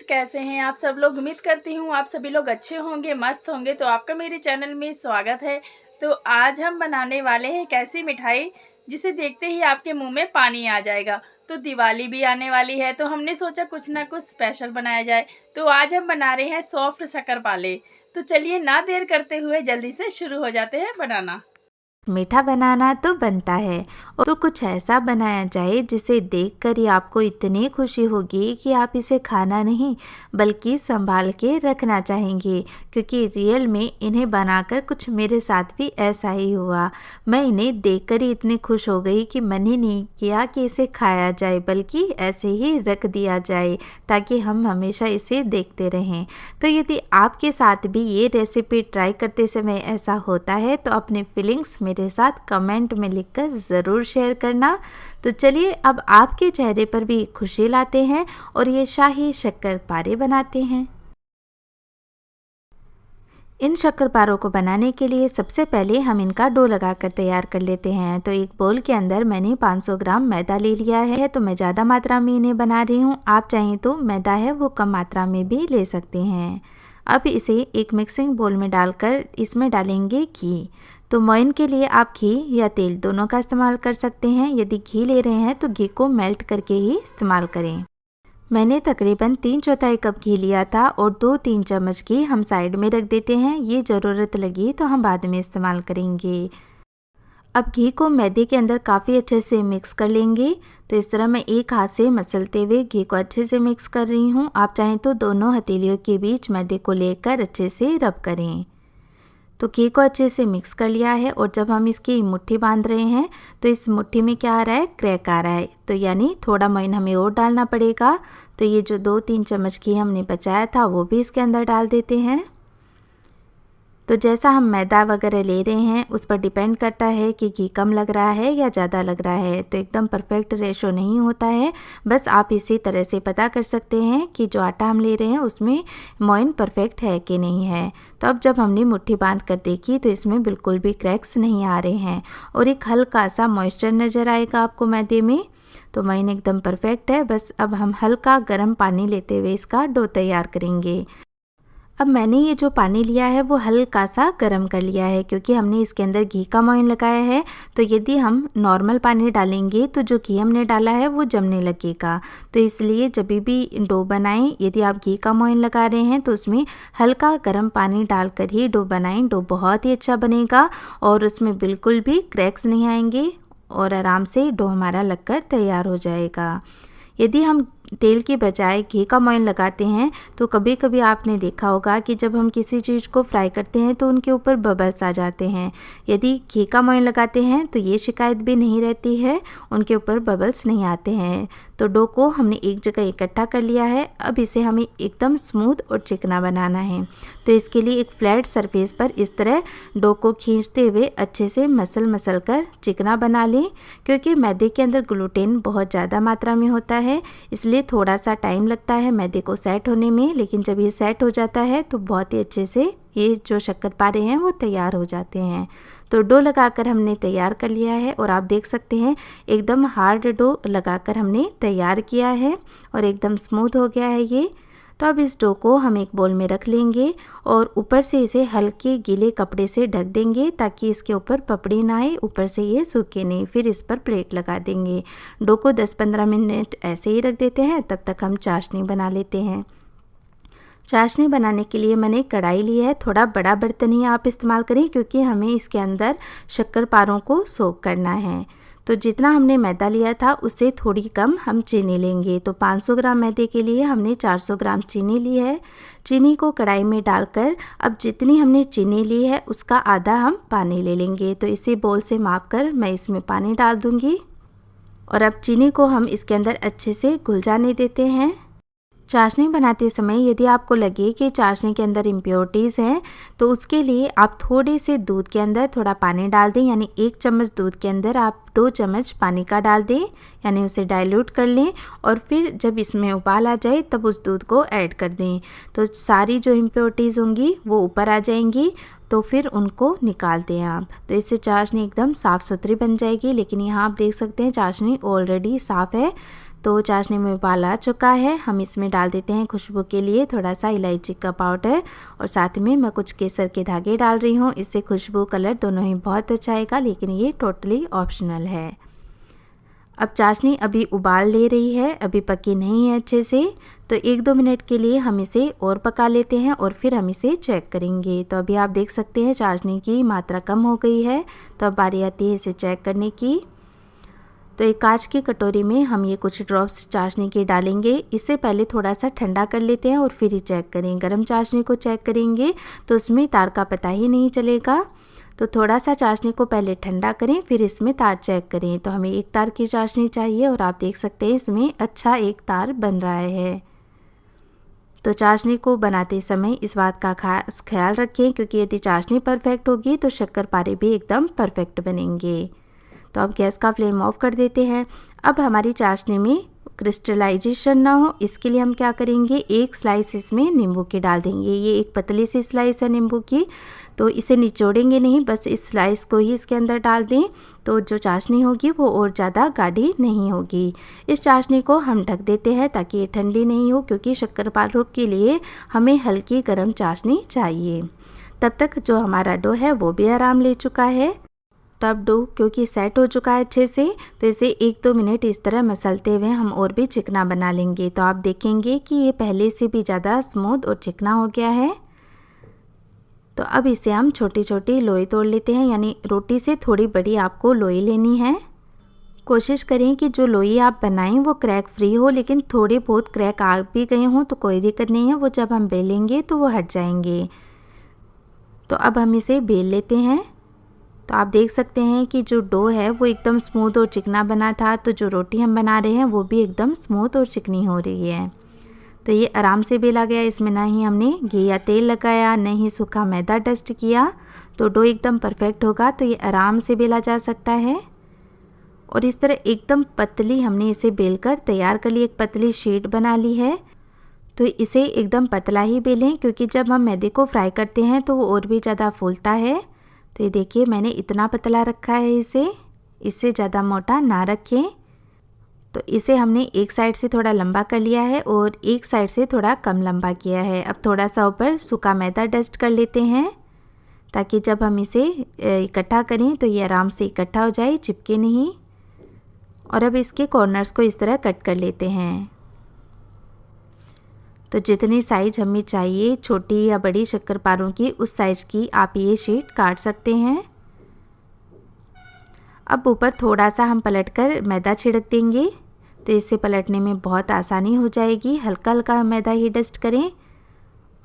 कैसे हैं आप सब लोग। उम्मीद करती हूँ आप सभी लोग अच्छे होंगे, मस्त होंगे। तो आपका मेरे चैनल में स्वागत है। तो आज हम बनाने वाले हैं एक ऐसी मिठाई जिसे देखते ही आपके मुंह में पानी आ जाएगा। तो दिवाली भी आने वाली है, तो हमने सोचा कुछ ना कुछ स्पेशल बनाया जाए। तो आज हम बना रहे हैं सॉफ्ट शक्करपारे। तो चलिए ना देर करते हुए जल्दी से शुरू हो जाते हैं बनाना। मीठा बनाना तो बनता है, और तो कुछ ऐसा बनाया जाए जिसे देखकर ही आपको इतनी खुशी होगी कि आप इसे खाना नहीं बल्कि संभाल के रखना चाहेंगे। क्योंकि रियल में इन्हें बनाकर कुछ मेरे साथ भी ऐसा ही हुआ। मैं इन्हें देखकर ही इतनी खुश हो गई कि मन ही नहीं किया कि इसे खाया जाए, बल्कि ऐसे ही रख दिया जाए ताकि हम हमेशा इसे देखते रहें। तो यदि आपके साथ भी ये रेसिपी ट्राई करते समय ऐसा होता है तो अपने फीलिंग्स मेरे साथ कमेंट में लिखकर ज़रूर शेयर करना। तो चलिए अब आपके चेहरे पर भी खुशी लाते हैं और ये शाही शक्करपारे बनाते हैं। इन शक्करपारों को बनाने के लिए सबसे पहले हम इनका डो लगाकर तैयार कर लेते हैं। तो एक बोल के अंदर मैंने 500 ग्राम मैदा ले लिया है। तो मैं ज़्यादा मात्रा में इन्हें बना रही हूँ, आप चाहें तो मैदा है वो कम मात्रा में भी ले सकते हैं। अब इसे एक मिक्सिंग बोल में डालकर इसमें डालेंगे घी। तो मोइन के लिए आप घी या तेल दोनों का इस्तेमाल कर सकते हैं। यदि घी ले रहे हैं तो घी को मेल्ट करके ही इस्तेमाल करें। मैंने तकरीबन 3/4 कप घी लिया था और 2-3 चम्मच घी हम साइड में रख देते हैं। ये ज़रूरत लगी तो हम बाद में इस्तेमाल करेंगे। अब घी को मैदे के अंदर काफ़ी अच्छे से मिक्स कर लेंगे। तो इस तरह मैं एक हाथ से मसलते हुए घी को अच्छे से मिक्स कर रही हूँ। आप चाहें तो दोनों हथेलियों के बीच मैदे को लेकर अच्छे से रब करें। तो घी को अच्छे से मिक्स कर लिया है और जब हम इसकी मुट्ठी बांध रहे हैं तो इस मुट्ठी में क्या आ रहा है, क्रैक आ रहा है। तो यानी थोड़ा मोइन हमें और डालना पड़ेगा। तो ये जो 2-3 चम्मच घी हमने बचाया था वो भी इसके अंदर डाल देते हैं। तो जैसा हम मैदा वगैरह ले रहे हैं उस पर डिपेंड करता है कि घी कम लग रहा है या ज़्यादा लग रहा है। तो एकदम परफेक्ट रेशो नहीं होता है, बस आप इसी तरह से पता कर सकते हैं कि जो आटा हम ले रहे हैं उसमें मोइन परफेक्ट है कि नहीं है। तो अब जब हमने मुट्ठी बांध कर देखी तो इसमें बिल्कुल भी क्रैक्स नहीं आ रहे हैं और एक हल्का सा मॉइस्चर नज़र आएगा आपको मैदे में। तो मोइन एकदम परफेक्ट है। बस अब हम हल्का गर्म पानी लेते हुए इसका डो तैयार करेंगे। अब मैंने ये जो पानी लिया है वो हल्का सा गर्म कर लिया है, क्योंकि हमने इसके अंदर घी का मोइन लगाया है। तो यदि हम नॉर्मल पानी डालेंगे तो जो घी हमने डाला है वो जमने लगेगा। तो इसलिए जब भी डो बनाएं, यदि आप घी का मोइन लगा रहे हैं तो उसमें हल्का गर्म पानी डालकर ही डो बनाएं। डो बहुत ही अच्छा बनेगा और उसमें बिल्कुल भी क्रैक्स नहीं आएंगे और आराम से डो हमारा लगकर तैयार हो जाएगा। यदि हम तेल की बजाय घी का मोइन लगाते हैं तो कभी कभी आपने देखा होगा कि जब हम किसी चीज़ को फ्राई करते हैं तो उनके ऊपर बबल्स आ जाते हैं। यदि घी का मोइन लगाते हैं तो ये शिकायत भी नहीं रहती है, उनके ऊपर बबल्स नहीं आते हैं। तो डो को हमने एक जगह इकट्ठा कर लिया है। अब इसे हमें एकदम स्मूथ और चिकना बनाना है। तो इसके लिए एक फ्लैट सरफेस पर इस तरह डो को खींचते हुए अच्छे से मसल कर चिकना बना लें। क्योंकि मैदे के अंदर ग्लूटेन बहुत ज़्यादा मात्रा में होता है, इसलिए थोड़ा सा टाइम लगता है मैदे को सेट होने में, लेकिन जब ये सेट हो जाता है तो बहुत ही अच्छे से ये जो शक्करपारे हैं वो तैयार हो जाते हैं। तो डो लगाकर हमने तैयार कर लिया है और आप देख सकते हैं एकदम हार्ड डो लगाकर हमने तैयार किया है और एकदम स्मूथ हो गया है ये। तो अब इस डो को हम एक बोल में रख लेंगे और ऊपर से इसे हल्के गीले कपड़े से ढक देंगे ताकि इसके ऊपर पपड़ी ना आए, ऊपर से ये सूखे नहीं। फिर इस पर प्लेट लगा देंगे। डो को 10-15 मिनट ऐसे ही रख देते हैं, तब तक हम चाशनी बना लेते हैं। चाशनी बनाने के लिए मैंने कढ़ाई ली है। थोड़ा बड़ा बर्तन ही आप इस्तेमाल करें क्योंकि हमें इसके अंदर शक्करपारों को सोक करना है। तो जितना हमने मैदा लिया था उससे थोड़ी कम हम चीनी लेंगे। तो 500 ग्राम मैदे के लिए हमने 400 ग्राम चीनी ली है। चीनी को कढ़ाई में डालकर अब जितनी हमने चीनी ली है उसका आधा हम पानी ले लेंगे। तो इसी बोल से माप कर मैं इसमें पानी डाल दूँगी और अब चीनी को हम इसके अंदर अच्छे से घुल जाने देते हैं। चाशनी बनाते समय यदि आपको लगे कि चाशनी के अंदर इम्प्योरिटीज़ हैं तो उसके लिए आप थोड़े से दूध के अंदर थोड़ा पानी डाल दें। यानी 1 चम्मच दूध के अंदर आप 2 चम्मच पानी का डाल दें, यानी उसे डाइल्यूट कर लें और फिर जब इसमें उबाल आ जाए तब उस दूध को ऐड कर दें। तो सारी जो इम्प्योरिटीज़ होंगी वो ऊपर आ जाएंगी, तो फिर उनको निकाल दें आप। तो इससे चाशनी एकदम साफ़ सुथरी बन जाएगी। लेकिन यहाँ आप देख सकते हैं चाशनी ऑलरेडी साफ़ है। तो चाशनी में उबाल आ चुका है। हम इसमें डाल देते हैं खुशबू के लिए थोड़ा सा इलायची का पाउडर और साथ में मैं कुछ केसर के धागे डाल रही हूँ। इससे खुशबू कलर दोनों ही बहुत अच्छा आएगा, लेकिन ये टोटली ऑप्शनल है। अब चाशनी अभी उबाल ले रही है, अभी पकी नहीं है अच्छे से, तो 1-2 मिनट के लिए हम इसे और पका लेते हैं और फिर हम इसे चेक करेंगे। तो अभी आप देख सकते हैं चाशनी की मात्रा कम हो गई है। तो अब बारी आती है इसे चेक करने की। तो एक कांच की कटोरी में हम ये कुछ ड्रॉप्स चाशनी के डालेंगे। इससे पहले थोड़ा सा ठंडा कर लेते हैं और फिर ही चेक करें। गरम चाशनी को चेक करेंगे तो उसमें तार का पता ही नहीं चलेगा। तो थोड़ा सा चाशनी को पहले ठंडा करें, फिर इसमें तार चेक करें। तो हमें 1 तार की चाशनी चाहिए और आप देख सकते हैं इसमें अच्छा 1 तार बन रहा है। तो चाशनी को बनाते समय इस बात का खास ख्याल रखें, क्योंकि यदि चाशनी परफेक्ट होगी तो शक्करपारे भी एकदम परफेक्ट बनेंगे। तो अब गैस का फ्लेम ऑफ कर देते हैं। अब हमारी चाशनी में क्रिस्टलाइजेशन ना हो, इसके लिए हम क्या करेंगे, 1 स्लाइस इसमें नींबू की डाल देंगे। ये एक पतली सी स्लाइस है नींबू की, तो इसे निचोड़ेंगे नहीं, बस इस स्लाइस को ही इसके अंदर डाल दें। तो जो चाशनी होगी वो और ज़्यादा गाढ़ी नहीं होगी। इस चाशनी को हम ढक देते हैं ताकि ये ठंडी नहीं हो, क्योंकि शक्करपारों के लिए हमें हल्की गर्म चाशनी चाहिए। तब तक जो हमारा डो है वो भी आराम ले चुका है। तब डो क्योंकि सेट हो चुका है अच्छे से, तो इसे 1-2 मिनट इस तरह मसलते हुए हम और भी चिकना बना लेंगे। तो आप देखेंगे कि ये पहले से भी ज़्यादा स्मूथ और चिकना हो गया है। तो अब इसे हम छोटी छोटी लोई तोड़ लेते हैं, यानी रोटी से थोड़ी बड़ी आपको लोई लेनी है। कोशिश करें कि जो लोई आप बनाएं वो क्रैक फ्री हो, लेकिन थोड़े बहुत क्रैक आ भी गए हों तो कोई दिक्कत नहीं है, वो जब हम बेलेंगे तो वो हट जाएंगे। तो अब हम इसे बेल लेते हैं। तो आप देख सकते हैं कि जो डो है वो एकदम स्मूथ और चिकना बना था, तो जो रोटी हम बना रहे हैं वो भी एकदम स्मूथ और चिकनी हो रही है। तो ये आराम से बेला गया, इसमें ना ही हमने घी या तेल लगाया, न ही सूखा मैदा डस्ट किया। तो डो एकदम परफेक्ट होगा, तो ये आराम से बेला जा सकता है। और इस तरह एकदम पतली हमने इसे बेलकर तैयार कर ली, एक पतली शीट बना ली है। तो इसे एकदम पतला ही बेलें, क्योंकि जब हम मैदे को फ्राई करते हैं तो वो और भी ज़्यादा फूलता है। तो ये देखिए मैंने इतना पतला रखा है इसे, इससे ज़्यादा मोटा ना रखें। तो इसे हमने एक साइड से थोड़ा लंबा कर लिया है और एक साइड से थोड़ा कम लंबा किया है। अब थोड़ा सा ऊपर सूखा मैदा डस्ट कर लेते हैं, ताकि जब हम इसे इकट्ठा करें तो ये आराम से इकट्ठा हो जाए, चिपके नहीं। और अब इसके कॉर्नर्स को इस तरह कट कर लेते हैं। तो जितनी साइज हमें चाहिए, छोटी या बड़ी शक्करपारों की, उस साइज की आप ये शीट काट सकते हैं। अब ऊपर थोड़ा सा हम पलटकर मैदा छिड़क देंगे, तो इससे पलटने में बहुत आसानी हो जाएगी। हल्का हल्का मैदा ही डस्ट करें।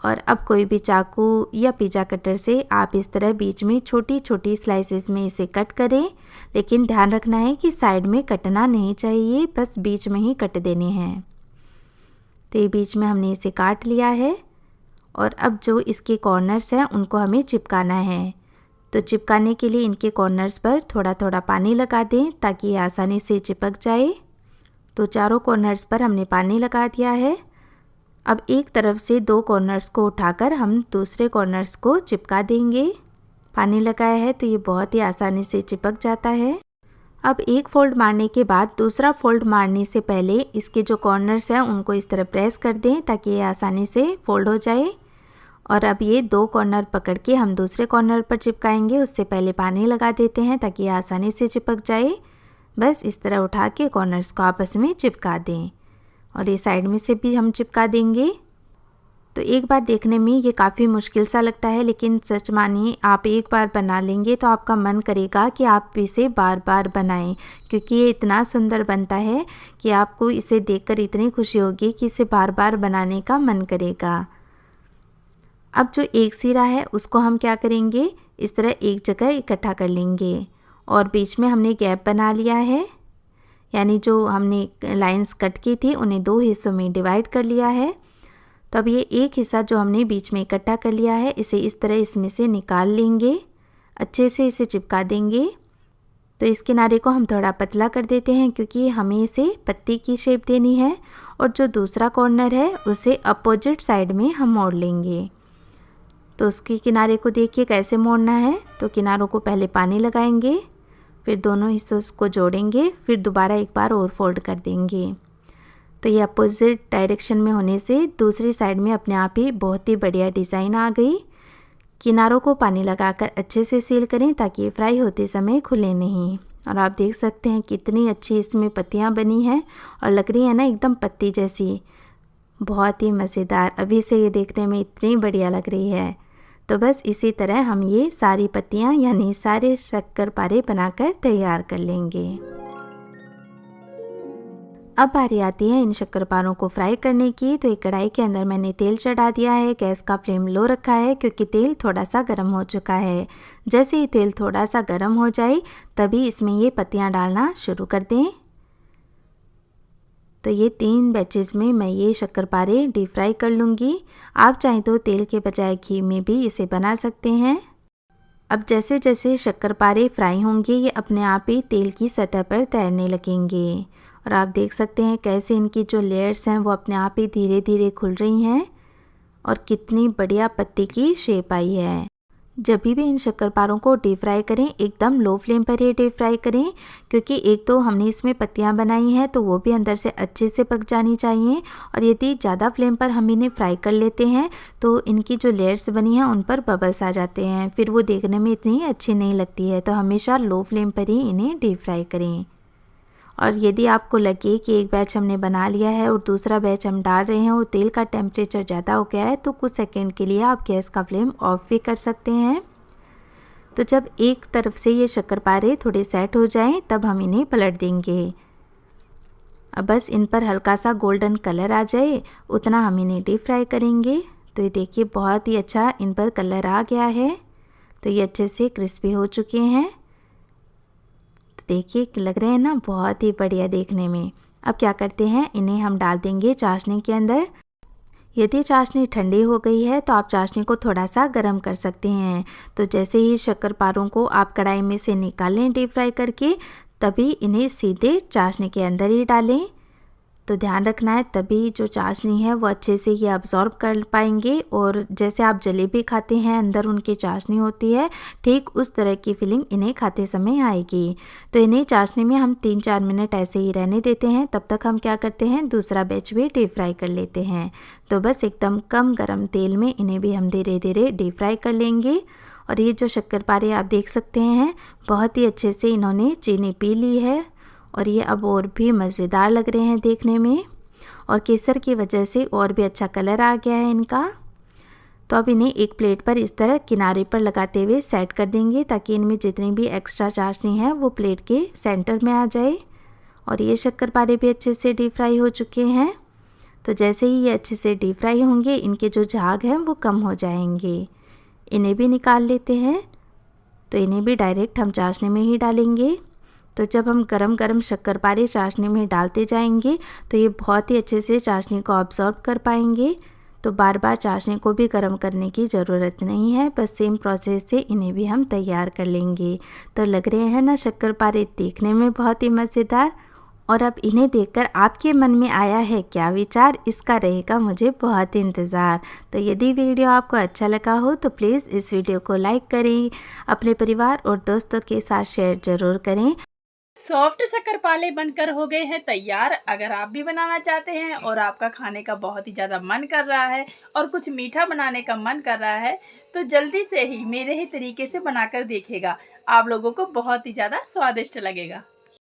और अब कोई भी चाकू या पिज़्ज़ा कटर से आप इस तरह बीच में छोटी छोटी स्लाइसेस में इसे कट करें, लेकिन ध्यान रखना है कि साइड में कटना नहीं चाहिए, बस बीच में ही कट देने हैं। तो ये बीच में हमने इसे काट लिया है। और अब जो इसके कॉर्नर्स हैं उनको हमें चिपकाना है। तो चिपकाने के लिए इनके कॉर्नर्स पर थोड़ा थोड़ा पानी लगा दें, ताकि ये आसानी से चिपक जाए। तो चारों कॉर्नर्स पर हमने पानी लगा दिया है। अब एक तरफ से 2 कॉर्नर्स को उठाकर हम दूसरे कॉर्नर्स को चिपका देंगे। पानी लगाया है तो ये बहुत ही आसानी से चिपक जाता है। अब एक फोल्ड मारने के बाद दूसरा फोल्ड मारने से पहले इसके जो कॉर्नर्स हैं उनको इस तरह प्रेस कर दें, ताकि ये आसानी से फोल्ड हो जाए। और अब ये 2 कॉर्नर पकड़ के हम दूसरे कॉर्नर पर चिपकाएंगे। उससे पहले पानी लगा देते हैं ताकि ये आसानी से चिपक जाए। बस इस तरह उठा के कॉर्नर्स को आपस में चिपका दें, और ये साइड में से भी हम चिपका देंगे। तो एक बार देखने में ये काफ़ी मुश्किल सा लगता है, लेकिन सच मानिए आप एक बार बना लेंगे तो आपका मन करेगा कि आप इसे बार बार बनाएं, क्योंकि ये इतना सुंदर बनता है कि आपको इसे देखकर इतनी खुशी होगी कि इसे बार बार बनाने का मन करेगा। अब जो एक सिरा है उसको हम क्या करेंगे, इस तरह एक जगह इकट्ठा कर लेंगे और बीच में हमने गैप बना लिया है, यानी जो हमने लाइंस कट की थी उन्हें 2 हिस्सों में डिवाइड कर लिया है। तो अब ये एक हिस्सा जो हमने बीच में इकट्ठा कर लिया है, इसे इस तरह इसमें से निकाल लेंगे, अच्छे से इसे चिपका देंगे। तो इस किनारे को हम थोड़ा पतला कर देते हैं, क्योंकि हमें इसे पत्ती की शेप देनी है। और जो दूसरा कॉर्नर है उसे अपोजिट साइड में हम मोड़ लेंगे। तो उसके किनारे को देखिए कैसे मोड़ना है। तो किनारों को पहले पानी लगाएंगे, फिर दोनों हिस्सों को जोड़ेंगे, फिर दोबारा एक बार और फोल्ड कर देंगे। तो ये अपोजिट डायरेक्शन में होने से दूसरी साइड में अपने आप ही बहुत ही बढ़िया डिज़ाइन आ गई। किनारों को पानी लगाकर अच्छे से सील करें ताकि ये फ्राई होते समय खुले नहीं। और आप देख सकते हैं कितनी अच्छी इसमें पत्तियां बनी हैं और लग रही है ना एकदम पत्ती जैसी, बहुत ही मज़ेदार। अभी से ये देखने में इतनी बढ़िया लग रही है। तो बस इसी तरह हम ये सारी पत्तियां यानी सारे शक्करपारे बनाकर तैयार कर लेंगे। अब बारी आती है इन शक्करपारों को फ्राई करने की। तो एक कढ़ाई के अंदर मैंने तेल चढ़ा दिया है। गैस का फ्लेम लो रखा है क्योंकि तेल थोड़ा सा गर्म हो चुका है। जैसे ही तेल थोड़ा सा गर्म हो जाए तभी इसमें ये पत्तियां डालना शुरू कर दें। तो ये 3 बैचेस में मैं ये शक्करपारे डीप फ्राई कर लूँगी। आप चाहें तो तेल के बजाय घी में भी इसे बना सकते हैं। अब जैसे जैसे शक्करपारे फ्राई होंगे ये अपने आप ही तेल की सतह पर तैरने लगेंगे। और आप देख सकते हैं कैसे इनकी जो लेयर्स हैं वो अपने आप ही धीरे धीरे खुल रही हैं और कितनी बढ़िया पत्ती की शेप आई है। जब भी इन शक्करपारों को डीप फ्राई करें एकदम लो फ्लेम पर ही डीप फ्राई करें, क्योंकि एक तो हमने इसमें पत्तियां बनाई हैं तो वो भी अंदर से अच्छे से पक जानी चाहिए। और यदि ज़्यादा फ्लेम पर हम इन्हें फ्राई कर लेते हैं तो इनकी जो लेयर्स बनी हैं उन पर बबल्स आ जाते हैं, फिर वो देखने में इतनी अच्छी नहीं लगती है। तो हमेशा लो फ्लेम पर ही इन्हें डीप फ्राई करें। और यदि आपको लगे कि एक बैच हमने बना लिया है और दूसरा बैच हम डाल रहे हैं और तेल का टेम्परेचर ज़्यादा हो गया है तो कुछ सेकंड के लिए आप गैस का फ्लेम ऑफ भी कर सकते हैं। तो जब एक तरफ से ये शक्करपारे थोड़े सेट हो जाएं तब हम इन्हें पलट देंगे। अब बस इन पर हल्का सा गोल्डन कलर आ जाए उतना हम इन्हें डीप फ्राई करेंगे। तो ये देखिए बहुत ही अच्छा इन पर कलर आ गया है। तो ये अच्छे से क्रिस्पी हो चुके हैं। देखिए लग रहे हैं ना बहुत ही बढ़िया देखने में। अब क्या करते हैं इन्हें हम डाल देंगे चाशनी के अंदर। यदि चाशनी ठंडी हो गई है तो आप चाशनी को थोड़ा सा गर्म कर सकते हैं। तो जैसे ही शक्करपारों को आप कढ़ाई में से निकालें डीप फ्राई करके तभी इन्हें सीधे चाशनी के अंदर ही डालें। तो ध्यान रखना है तभी जो चाशनी है वो अच्छे से ये अब्जॉर्ब कर पाएंगे। और जैसे आप जलेबी खाते हैं अंदर उनकी चाशनी होती है, ठीक उस तरह की फीलिंग इन्हें खाते समय आएगी। तो इन्हें चाशनी में हम 3-4 मिनट ऐसे ही रहने देते हैं। तब तक हम क्या करते हैं दूसरा बैच भी डीप फ्राई कर लेते हैं। तो बस एकदम कम गरम तेल में इन्हें भी हम धीरे धीरे डीप फ्राई कर लेंगे। और ये जो शक्करपारे आप देख सकते हैं बहुत ही अच्छे से इन्होंने चीनी पी ली है और ये अब और भी मज़ेदार लग रहे हैं देखने में। और केसर की वजह से और भी अच्छा कलर आ गया है इनका। तो अब इन्हें एक प्लेट पर इस तरह किनारे पर लगाते हुए सेट कर देंगे ताकि इनमें जितनी भी एक्स्ट्रा चाशनी है वो प्लेट के सेंटर में आ जाए। और ये शक्करपारे भी अच्छे से डीप फ्राई हो चुके हैं। तो जैसे ही ये अच्छे से डीप फ्राई होंगे इनके जो झाग हैं वो कम हो जाएंगे। इन्हें भी निकाल लेते हैं। तो इन्हें भी डायरेक्ट हम चाशनी में ही डालेंगे। तो जब हम गरम गरम शक्करपारे चाशनी में डालते जाएंगे तो ये बहुत ही अच्छे से चाशनी को अब्जॉर्ब कर पाएंगे। तो बार बार चाशनी को भी गर्म करने की ज़रूरत नहीं है, बस सेम प्रोसेस से इन्हें भी हम तैयार कर लेंगे। तो लग रहे हैं ना शक्करपारे देखने में बहुत ही मज़ेदार। और अब इन्हें देखकर आपके मन में आया है क्या विचार, इसका रहेगा मुझे बहुत इंतज़ार। तो यदि वीडियो आपको अच्छा लगा हो तो प्लीज़ इस वीडियो को लाइक करें, अपने परिवार और दोस्तों के साथ शेयर ज़रूर करें। सॉफ्ट शक्करपारे बनकर हो गए हैं तैयार। अगर आप भी बनाना चाहते हैं और आपका खाने का बहुत ही ज़्यादा मन कर रहा है और कुछ मीठा बनाने का मन कर रहा है तो जल्दी से ही मेरे ही तरीके से बनाकर देखिएगा, आप लोगों को बहुत ही ज़्यादा स्वादिष्ट लगेगा।